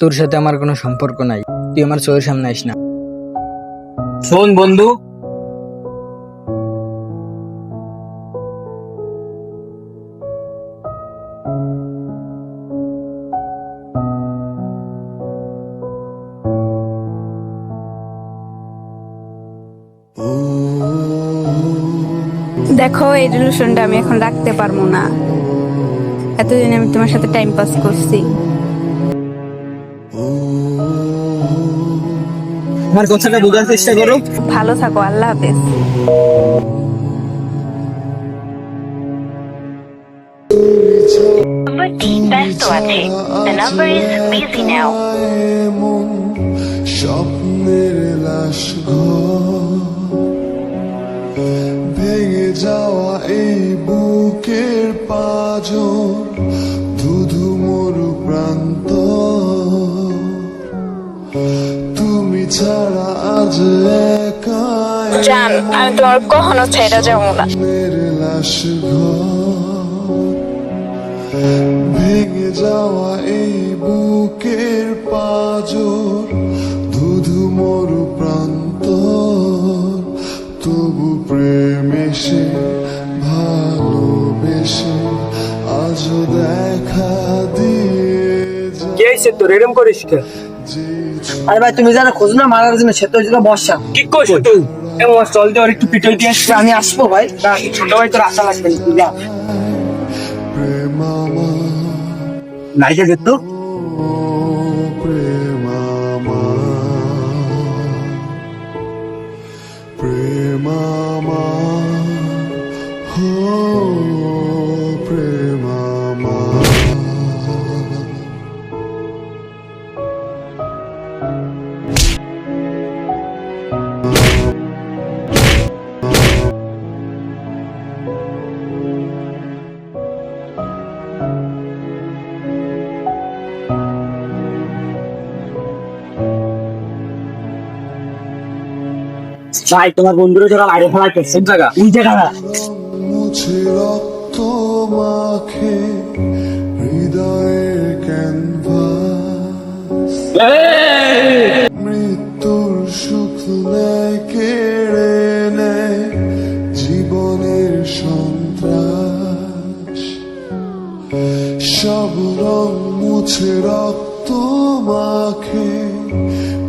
তোর সাথে আমার কোনো সম্পর্ক নাই, তুই আমার চোখের সামনে আইস না। শোন বন্ধু, দেখো, এই রিলেশনটা আমি এখন রাখতে পারবো না। এতদিন আমি তোমার সাথে টাইম পাস করছি। আমার কথাটা বোঝার চেষ্টা করো। ভালো থাকো, আল্লাহ হাফেজ। নাম্বারটি ব্যস্ত আছে। The number is busy now. স্বপ্নের লাশ ঘর ভেঙে যাওয়া এই বুকের পাঁজর ধুধু মরু প্রান্ত তুমি ছাড়া আজ একাই জান, আমি তোমার কখনো ছেড়ে যাবো না। স্বপ্নের লাশ ঘর ভেঙে যাওয়া এই বুকের পাঁজর ধুধু মরু প্রান্ত তবু প্রেম এসে ভালোবেসে আজও দেখা দিয়ে কি হয়েছে তোর এরকম করিস কে? আরে ভাই, তুমি যারা খোঁজ না মারার জন্য সে তো বর্ষা। কি করছিস তুই? এমন চল দিয়ে একটু পিটল দিয়ে আসছে। আমি আসবো ভাই, ছোট ভাই তোর আশা লাগবে না, তুই যা। প্রেম আমার নাইকে যেত প্রেম আমার প্রেম আমার হো প্রেম আমার ভাই তোমার বন্ধুরা যারা বাইরে ফেলা করছে জায়গা ওই জায়গাটা মুছে রক্ত মাখে হৃদয়ের ক্যানভাস মৃত্যুর সুখ নেয় কেড়ে নেয় জীবনের সন্ত্রাস সব রং মুছে রক্ত মাখে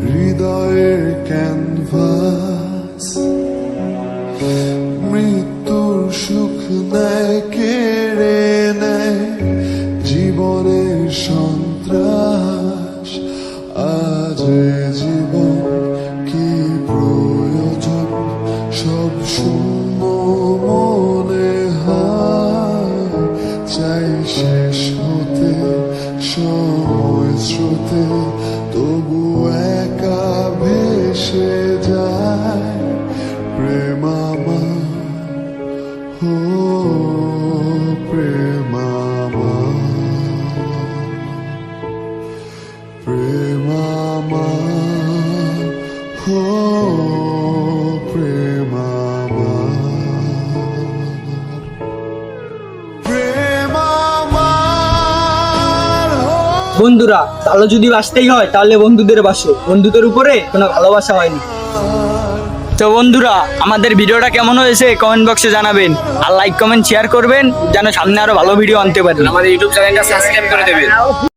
হৃদয়ের ক্যানভাস মৃত্যুর সুখ নেয় কেড়ে নেয় জীবনের সন্ত্রাস আজ এ জীবন কি প্রয়োজন সব শূন্য মনে হয় চাই শেষ হতে সময় স্রোতে তবু একা ভেসে যায় প্রেম আমার হো প্রেম আমার প্রেম আমার হো প্রেম আমার প্রেম আমার হো বন্ধুরা, ভালো যদি বাসতেই হয় তাহলে বন্ধুদের বাসো, বন্ধুদের উপরে কোনো ভালোবাসা হয়নি। তো বন্ধুরা, আমাদের ভিডিওটা কেমন হয়েছে কমেন্ট বক্সে জানাবেন, আর লাইক কমেন্ট শেয়ার করবেন যেন সামনে আরো ভালো ভিডিও আনতে পারি। আমাদের ইউটিউব চ্যানেলটা সাবস্ক্রাইব করে দেবেন।